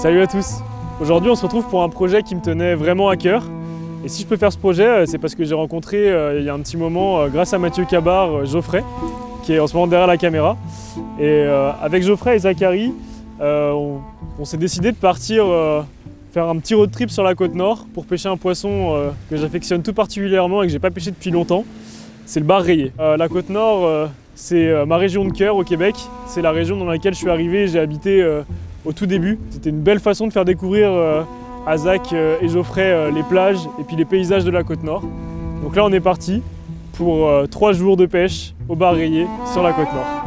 Salut à tous. Aujourd'hui on se retrouve pour un projet qui me tenait vraiment à cœur. Et si je peux faire ce projet, c'est parce que j'ai rencontré il y a un petit moment, grâce à Mathieu Cabar, Geoffrey, qui est en ce moment derrière la caméra. Et avec Geoffrey et Zachary, on s'est décidé de partir faire un petit road trip sur la côte nord pour pêcher un poisson que j'affectionne tout particulièrement et que j'ai pas pêché depuis longtemps. C'est le bar rayé. La côte nord, c'est ma région de cœur au Québec. C'est la région dans laquelle je suis arrivé, j'ai habité au tout début. C'était une belle façon de faire découvrir à Zach et Geoffrey les plages et puis les paysages de la côte nord. Donc là on est parti pour 3 jours de pêche au bar rayé sur la côte nord.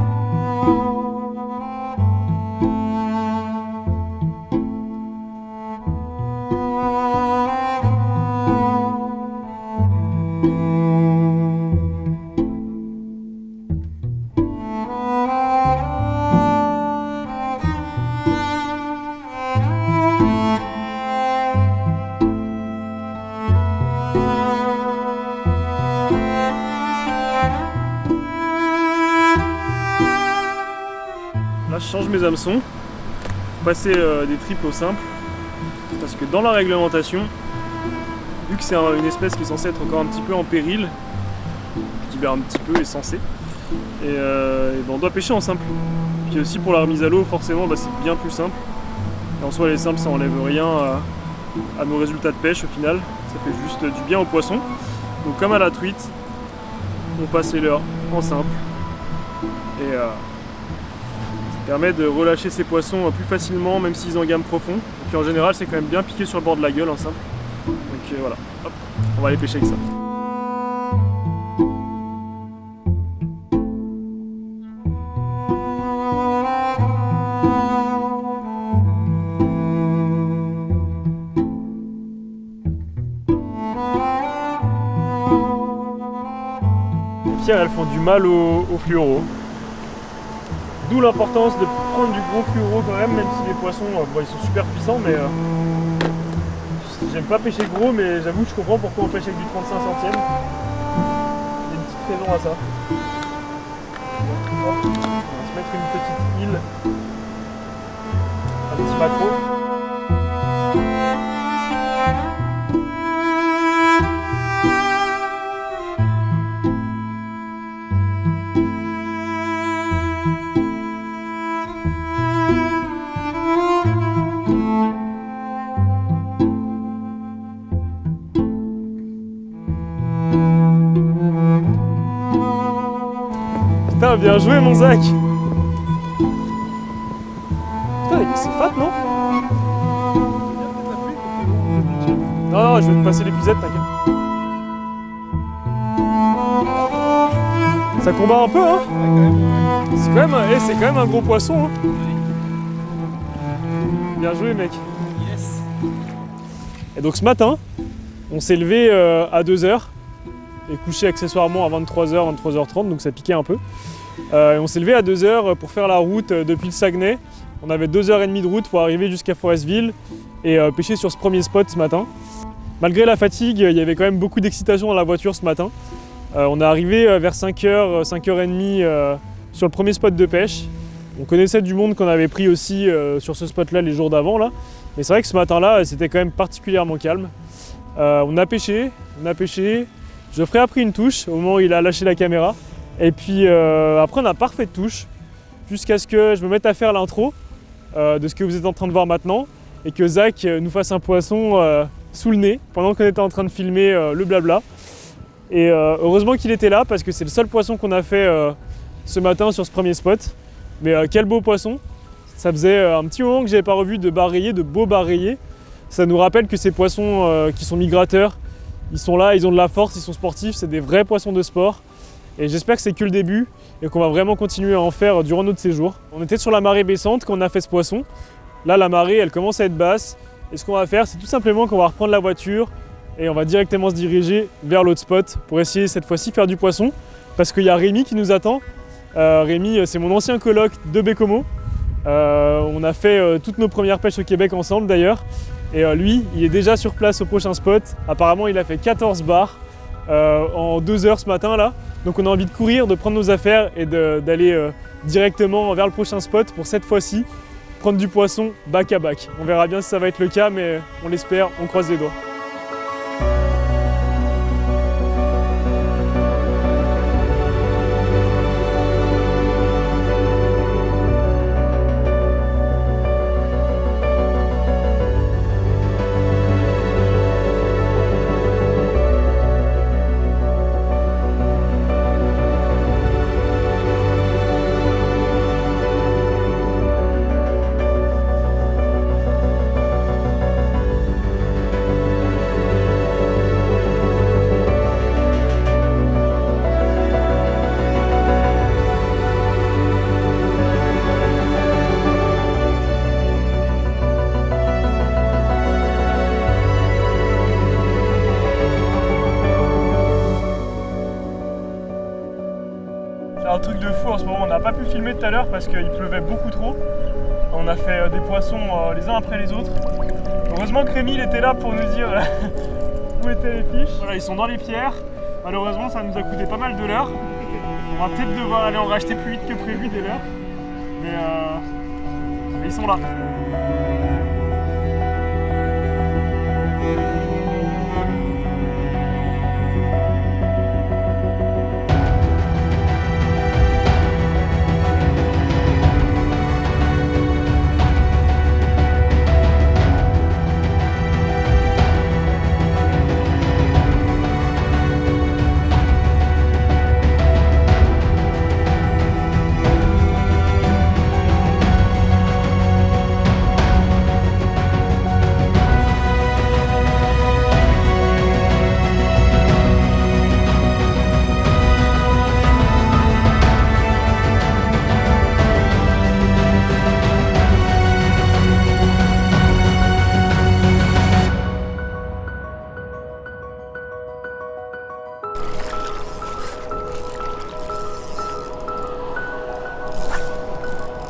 Là je change mes hameçons pour passer des triples au simple parce que dans la réglementation, vu que c'est une espèce qui est censée être encore un petit peu en péril, je dis bien un petit peu est censé, et on doit pêcher en simple. Puis aussi pour la remise à l'eau forcément c'est bien plus simple. Et en soi les simples ça enlève rien à nos résultats de pêche au final, ça fait juste du bien aux poissons. Donc comme à la truite, on passe les leurres en simple et ça permet de relâcher ces poissons plus facilement, même s'ils engament profond. Et puis en général, c'est quand même bien piqué sur le bord de la gueule en simple. Donc voilà, hop, on va aller pêcher avec ça. Les pierres, elles font du mal au fluoro. D'où l'importance de prendre du gros fluoro quand même si les poissons ils sont super puissants, mais j'aime pas pêcher gros, mais j'avoue que je comprends pourquoi on pêche avec du 35 centièmes. Il y a une petite raison à ça. On va se mettre une petite île, un petit macro. Putain, bien joué mon Zach! Putain, c'est fat, non? Non, je vais te passer l'épuisette, t'inquiète. Ça combat un peu, hein? C'est quand même un gros poisson, hein? Bien joué, mec. Yes. Et donc ce matin, on s'est levé à 2h et couché accessoirement à 23h, 23h30, donc ça piquait un peu. On s'est levé à 2h pour faire la route depuis le Saguenay. On avait 2h30 de route pour arriver jusqu'à Forestville et pêcher sur ce premier spot ce matin. Malgré la fatigue, il y avait quand même beaucoup d'excitation dans la voiture ce matin. On est arrivé vers 5h, 5h30 sur le premier spot de pêche. On connaissait du monde qu'on avait pris aussi sur ce spot-là les jours d'avant, là. Mais c'est vrai que ce matin-là, c'était quand même particulièrement calme. On a pêché. Geoffrey a pris une touche au moment où il a lâché la caméra. Et puis après on a pas refait de touche jusqu'à ce que je me mette à faire l'intro de ce que vous êtes en train de voir maintenant et que Zach nous fasse un poisson sous le nez pendant qu'on était en train de filmer le blabla. Et heureusement qu'il était là parce que c'est le seul poisson qu'on a fait ce matin sur ce premier spot. Mais quel beau poisson! Ça faisait un petit moment que j'avais pas revu de bar rayé, de beaux bar rayés. Ça nous rappelle que ces poissons qui sont migrateurs, ils sont là, ils ont de la force, ils sont sportifs, c'est des vrais poissons de sport. Et j'espère que c'est que le début et qu'on va vraiment continuer à en faire durant notre séjour. On était sur la marée baissante quand on a fait ce poisson. Là, la marée, elle commence à être basse. Et ce qu'on va faire, c'est tout simplement qu'on va reprendre la voiture et on va directement se diriger vers l'autre spot pour essayer cette fois-ci faire du poisson. Parce qu'il y a Rémi qui nous attend. Rémi, c'est mon ancien coloc de Bécomo. On a fait toutes nos premières pêches au Québec ensemble d'ailleurs. Et lui, il est déjà sur place au prochain spot. Apparemment, il a fait 14 bars en 2 heures ce matin là. Donc on a envie de courir, de prendre nos affaires et d'aller directement vers le prochain spot pour cette fois-ci prendre du poisson bac à bac. On verra bien si ça va être le cas, mais on l'espère, on croise les doigts. Un truc de fou en ce moment, on n'a pas pu filmer tout à l'heure parce qu'il pleuvait beaucoup trop. On a fait des poissons les uns après les autres. Heureusement que Rémi il était là pour nous dire où étaient les fiches. Voilà, ils sont dans les pierres. Malheureusement ça nous a coûté pas mal de leurres. On va peut-être devoir aller en racheter plus vite que prévu des leurres. Mais ils sont là.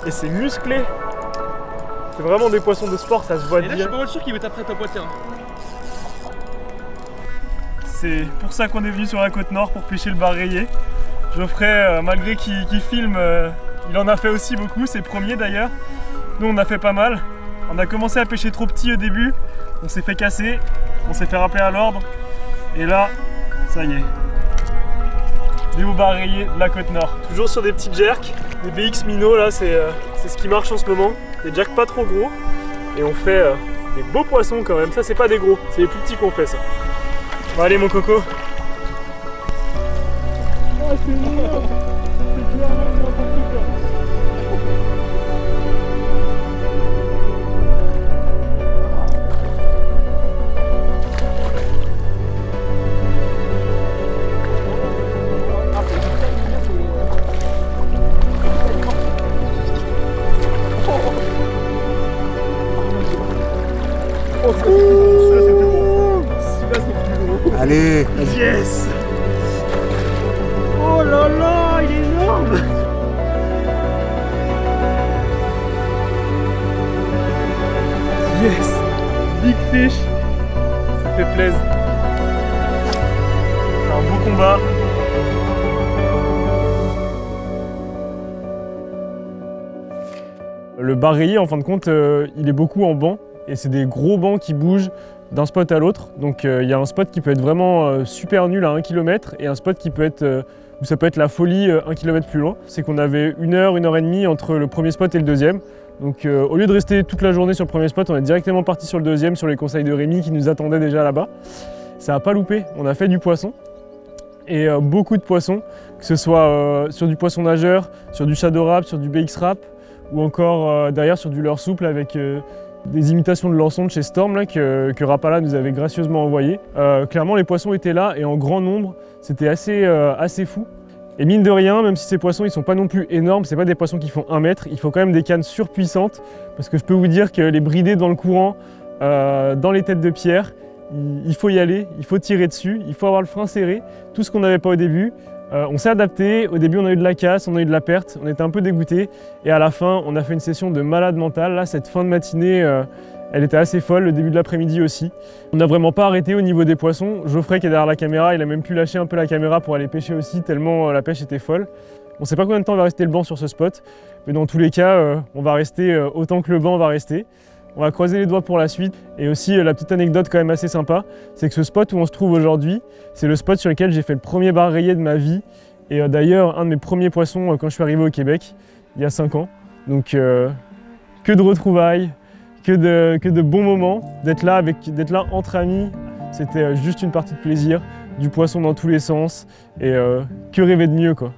Et c'est musclé. C'est vraiment des poissons de sport, ça se voit bien. Et là, je suis pas mal sûr qu'il va t'apprêter à pointer. C'est pour ça qu'on est venu sur la côte nord, pour pêcher le bar rayé. Geoffrey, malgré qu'il filme, il en a fait aussi beaucoup, c'est le premier d'ailleurs. Nous on a fait pas mal. On a commencé à pêcher trop petit au début, on s'est fait casser, on s'est fait rappeler à l'ordre. Et là, ça y est. Des beaux bar rayés de la côte nord. Toujours sur des petites jerks, des BX Minnow là, c'est ce qui marche en ce moment. Des jerks pas trop gros. Et on fait des beaux poissons quand même. Ça c'est pas des gros, c'est les plus petits qu'on fait ça. Bon allez mon coco. Oh c'est mignon. C'est clairement n'importe quoi. Celui-là c'est plus gros. Celui-là c'est plus gros. Allez, Yes. Oh là là, il est énorme. Yes. Big fish. Ça fait plaisir. C'est un beau combat. Le bar rayé, en fin de compte, il est beaucoup en banc. Et c'est des gros bancs qui bougent d'un spot à l'autre. Donc il y a un spot qui peut être vraiment super nul à 1 km et un spot qui peut être, où ça peut être la folie 1 km plus loin. C'est qu'on avait 1 heure et demie entre le premier spot et le deuxième. Donc au lieu de rester toute la journée sur le premier spot, on est directement parti sur le deuxième, sur les conseils de Rémi qui nous attendait déjà là-bas. Ça n'a pas loupé, on a fait du poisson. Et beaucoup de poissons, que ce soit sur du poisson nageur, sur du shadow wrap, sur du BX wrap, ou encore derrière sur du leurre souple avec des imitations de lançons de chez Storm là, que Rapala nous avait gracieusement envoyé. Clairement les poissons étaient là et en grand nombre, c'était assez fou. Et mine de rien, même si ces poissons ils sont pas non plus énormes, c'est pas des poissons qui font 1 mètre, il faut quand même des cannes surpuissantes parce que je peux vous dire que les brider dans le courant, dans les têtes de pierre, il faut y aller, il faut tirer dessus, il faut avoir le frein serré, tout ce qu'on n'avait pas au début. On s'est adapté, au début on a eu de la casse, on a eu de la perte, on était un peu dégoûté et à la fin on a fait une session de malade mental. Là cette fin de matinée elle était assez folle, le début de l'après-midi aussi. On n'a vraiment pas arrêté au niveau des poissons. Geoffrey qui est derrière la caméra, il a même pu lâcher un peu la caméra pour aller pêcher aussi tellement la pêche était folle. On ne sait pas combien de temps va rester le banc sur ce spot, mais dans tous les cas, on va rester autant que le banc va rester. On va croiser les doigts pour la suite. Et aussi, la petite anecdote quand même assez sympa, c'est que ce spot où on se trouve aujourd'hui, c'est le spot sur lequel j'ai fait le premier bar rayé de ma vie. Et d'ailleurs, un de mes premiers poissons quand je suis arrivé au Québec, il y a 5 ans. Donc, que de retrouvailles, que de bons moments, d'être là entre amis. C'était juste une partie de plaisir, du poisson dans tous les sens. Et que rêver de mieux, quoi.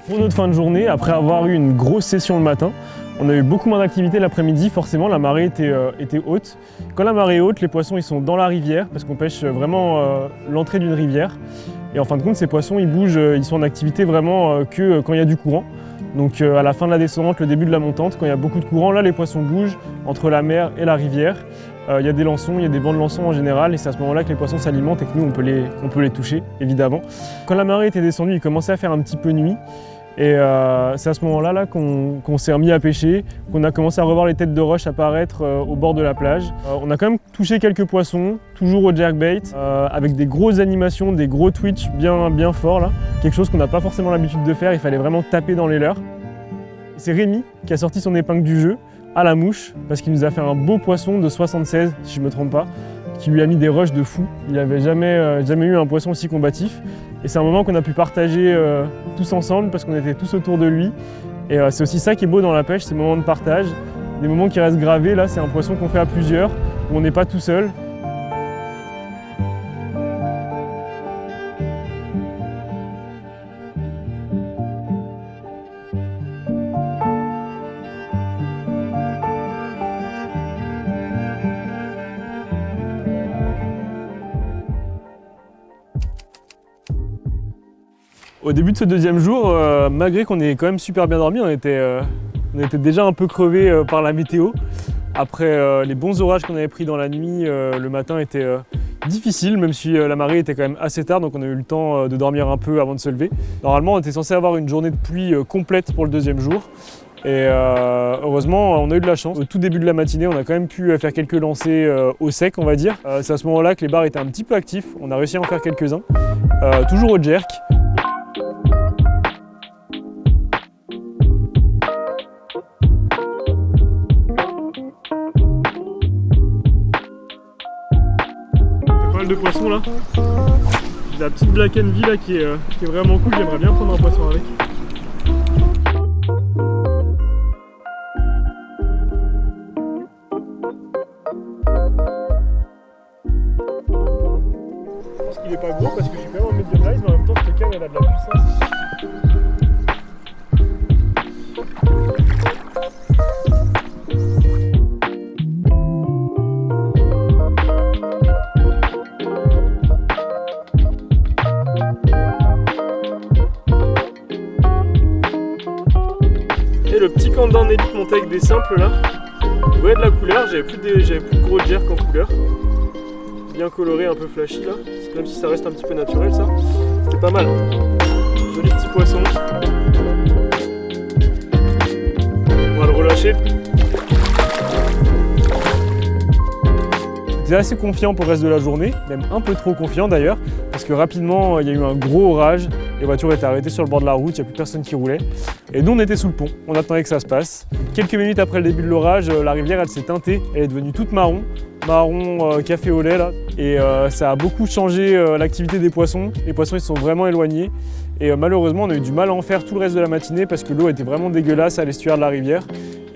Pour notre fin de journée, après avoir eu une grosse session le matin, on a eu beaucoup moins d'activité l'après-midi, forcément la marée était haute. Quand la marée est haute, les poissons ils sont dans la rivière parce qu'on pêche vraiment l'entrée d'une rivière. Et en fin de compte, ces poissons ils bougent, ils sont en activité vraiment que quand il y a du courant. Donc à la fin de la descente, le début de la montante, quand il y a beaucoup de courant, là les poissons bougent entre la mer et la rivière. Il y a des lançons, il y a des bancs de lançons en général et c'est à ce moment-là que les poissons s'alimentent et que nous on peut les toucher évidemment. Quand la marée était descendue, il commençait à faire un petit peu nuit. Et c'est à ce moment-là qu'on s'est remis à pêcher, qu'on a commencé à revoir les têtes de roche apparaître au bord de la plage. On a quand même touché quelques poissons, toujours au jerkbait, avec des grosses animations, des gros twitch bien forts là. Quelque chose qu'on n'a pas forcément l'habitude de faire, il fallait vraiment taper dans les leurres. C'est Rémi qui a sorti son épingle du jeu à la mouche, parce qu'il nous a fait un beau poisson de 76, si je ne me trompe pas, qui lui a mis des rushs de fou. Il n'avait jamais eu un poisson aussi combatif. Et c'est un moment qu'on a pu partager tous ensemble parce qu'on était tous autour de lui. Et c'est aussi ça qui est beau dans la pêche, ces moments de partage, des moments qui restent gravés. Là, c'est un poisson qu'on fait à plusieurs, où on n'est pas tout seul. Au début de ce deuxième jour, malgré qu'on ait quand même super bien dormi, on était déjà un peu crevé par la météo. Après les bons orages qu'on avait pris dans la nuit, le matin était difficile, même si la marée était quand même assez tard, donc on a eu le temps de dormir un peu avant de se lever. Normalement, on était censé avoir une journée de pluie complète pour le deuxième jour. Et heureusement, on a eu de la chance. Au tout début de la matinée, on a quand même pu faire quelques lancers au sec, on va dire. C'est à ce moment-là que les bars étaient un petit peu actifs. On a réussi à en faire quelques-uns, toujours au jerk. De poissons là. J'ai la petite Black Envy là qui est vraiment cool, j'aimerais bien prendre un poisson avec. Je pense qu'il est pas gros parce que je suis quand même en medium live, mais en même temps cette canne elle a de la puissance. Le petit Candan Elite monté avec des simples là, vous voyez de la couleur, j'avais plus de gros jerk en couleur, bien coloré, un peu flashy là, même si ça reste un petit peu naturel ça, c'est pas mal, joli petit poisson, on va le relâcher. J'étais assez confiant pour le reste de la journée, même un peu trop confiant d'ailleurs, parce que rapidement il y a eu un gros orage, les voitures étaient arrêtées sur le bord de la route, il n'y a plus personne qui roulait. Et nous on était sous le pont, on attendait que ça se passe. Quelques minutes après le début de l'orage, la rivière elle s'est teintée, elle est devenue toute marron café au lait là. Et ça a beaucoup changé l'activité des poissons. Les poissons ils se sont vraiment éloignés. Et malheureusement on a eu du mal à en faire tout le reste de la matinée parce que l'eau était vraiment dégueulasse à l'estuaire de la rivière.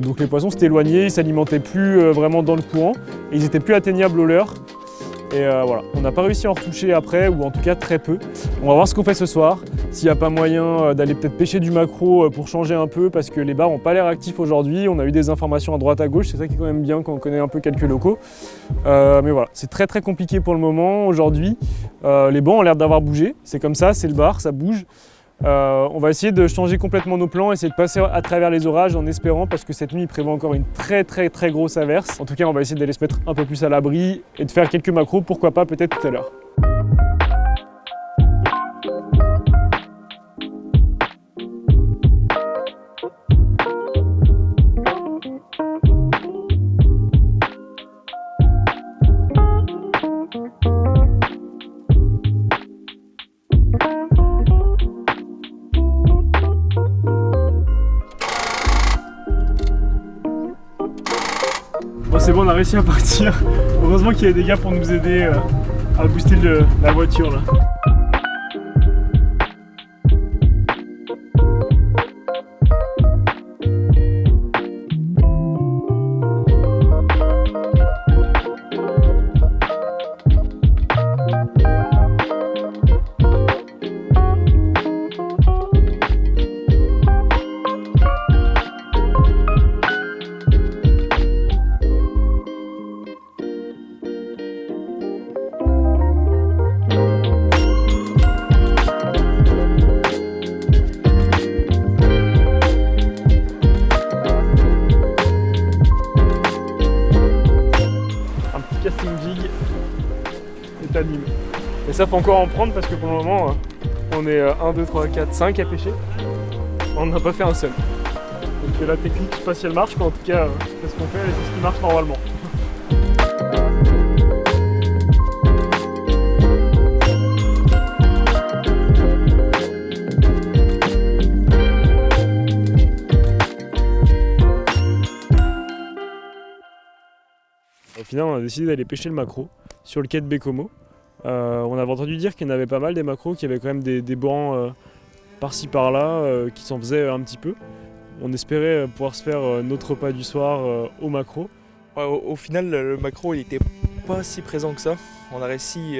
Donc les poissons s'étaient éloignés, ils ne s'alimentaient plus vraiment dans le courant et ils n'étaient plus atteignables au leurre. Et voilà, on n'a pas réussi à en retoucher après, ou en tout cas très peu. On va voir ce qu'on fait ce soir, s'il n'y a pas moyen d'aller peut-être pêcher du maquereau pour changer un peu, parce que les bars n'ont pas l'air actifs aujourd'hui. On a eu des informations à droite à gauche, c'est ça qui est quand même bien quand on connaît un peu quelques locaux. Mais voilà, c'est très très compliqué pour le moment aujourd'hui. Les bancs ont l'air d'avoir bougé, c'est comme ça, c'est le bar, ça bouge. On va essayer de changer complètement nos plans, essayer de passer à travers les orages en espérant, parce que cette nuit il prévoit encore une très grosse averse. En tout cas on va essayer d'aller se mettre un peu plus à l'abri et de faire quelques macros, pourquoi pas peut-être tout à l'heure. c'est bon, on a réussi à partir. Heureusement qu'il y a des gars pour nous aider à booster la voiture là. Casting jig est animé. Et ça faut encore en prendre parce que pour le moment on est 1, 2, 3, 4, 5 à pêcher. On n'a pas fait un seul. Donc la technique, je sais pas si elle marche, mais en tout cas c'est ce qu'on fait et c'est ce qui marche normalement. Au final, on a décidé d'aller pêcher le maquereau sur le quai de Bécomo. On avait entendu dire qu'il y en avait pas mal des maquereaux, qu'il y avait quand même des bancs par-ci par-là qui s'en faisaient un petit peu. On espérait pouvoir se faire notre repas du soir au maquereau. Ouais, au final, le maquereau il était pas si présent que ça. On a réussi,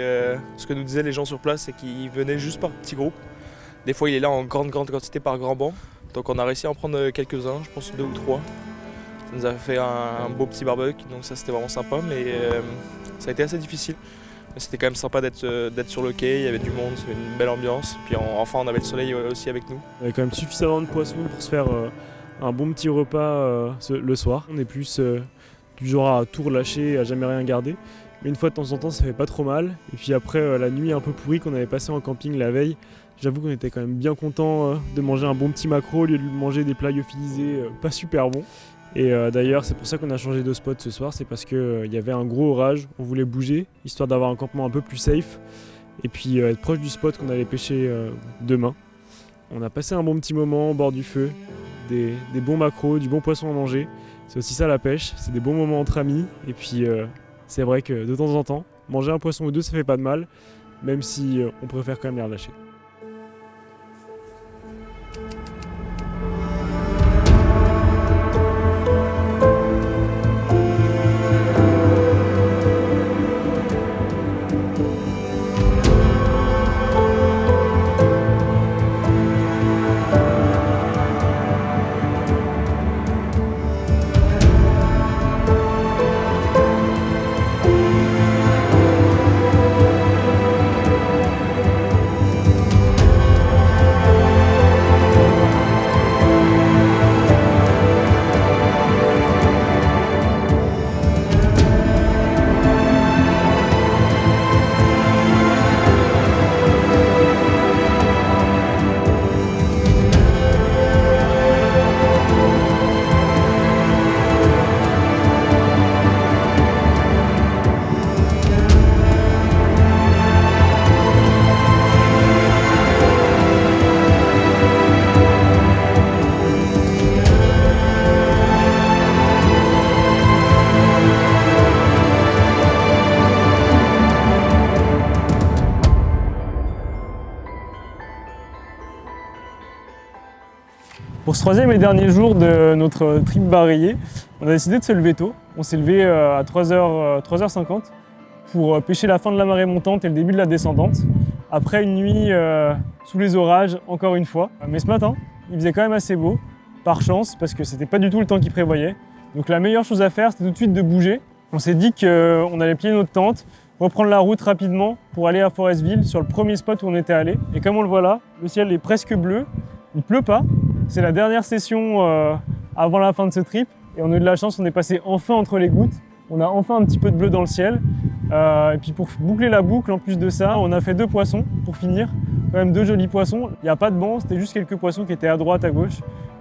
ce que nous disaient les gens sur place, c'est qu'il venait juste par petits groupes. Des fois, il est là en grande quantité par grand banc. Donc on a réussi à en prendre quelques-uns, je pense 2 ou 3. Ça nous a fait un beau petit barbecue, donc ça c'était vraiment sympa, mais ça a été assez difficile. Mais c'était quand même sympa d'être sur le quai, il y avait du monde, c'était une belle ambiance. Puis enfin on avait le soleil aussi avec nous. Il y avait quand même suffisamment de poissons pour se faire un bon petit repas le soir. On est plus du genre à tout relâcher, à jamais rien garder. Mais une fois de temps en temps ça fait pas trop mal. Et puis après la nuit un peu pourrie qu'on avait passée en camping la veille, j'avoue qu'on était quand même bien content de manger un bon petit maquereau au lieu de manger des plats lyophilisés pas super bons. Et d'ailleurs c'est pour ça qu'on a changé de spot ce soir, c'est parce qu'il y avait un gros orage, on voulait bouger, histoire d'avoir un campement un peu plus safe et puis être proche du spot qu'on allait pêcher demain. On a passé un bon petit moment au bord du feu, des bons maquereaux, du bon poisson à manger, c'est aussi ça la pêche, c'est des bons moments entre amis et puis c'est vrai que de temps en temps, manger un poisson ou deux ça fait pas de mal, même si on préfère quand même les relâcher. Pour ce troisième et dernier jour de notre trip baréier, on a décidé de se lever tôt. On s'est levé à 3h50 pour pêcher la fin de la marée montante et le début de la descendante. Après une nuit sous les orages, encore une fois. Mais ce matin, il faisait quand même assez beau, par chance, parce que c'était pas du tout le temps qu'il prévoyait. Donc la meilleure chose à faire, c'était tout de suite de bouger. On s'est dit qu'on allait plier notre tente, reprendre la route rapidement pour aller à Forestville, sur le premier spot où on était allé. Et comme on le voit là, le ciel est presque bleu, il pleut pas. C'est la dernière session avant la fin de ce trip et on a eu de la chance, on est passé enfin entre les gouttes. On a enfin un petit peu de bleu dans le ciel. Et puis pour boucler la boucle, en plus de ça, on a fait 2 poissons pour finir. Quand même 2 jolis poissons. Il n'y a pas de banc, c'était juste quelques poissons qui étaient à droite, à gauche.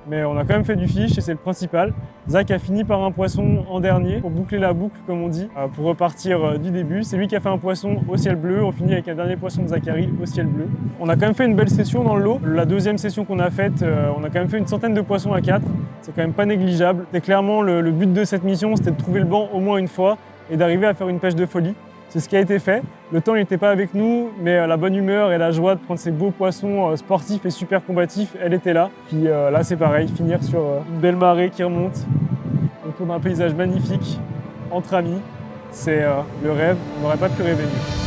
Mais on a quand même fait du fish et c'est le principal. Zach a fini par un poisson en dernier pour boucler la boucle, comme on dit, pour repartir du début. C'est lui qui a fait un poisson au ciel bleu. On finit avec un dernier poisson de Zachary au ciel bleu. On a quand même fait une belle session dans le lot. La deuxième session qu'on a faite, on a quand même fait une centaine de poissons à 4. c'est quand même pas négligeable. Et clairement, le but de cette mission, c'était de trouver le banc au moins une fois et d'arriver à faire une pêche de folie. C'est ce qui a été fait. Le temps n'était pas avec nous, mais la bonne humeur et la joie de prendre ces beaux poissons sportifs et super combatifs, elle était là. Puis là, c'est pareil, finir sur une belle marée qui remonte, autour d'un paysage magnifique, entre amis. C'est le rêve, on n'aurait pas pu rêver mieux.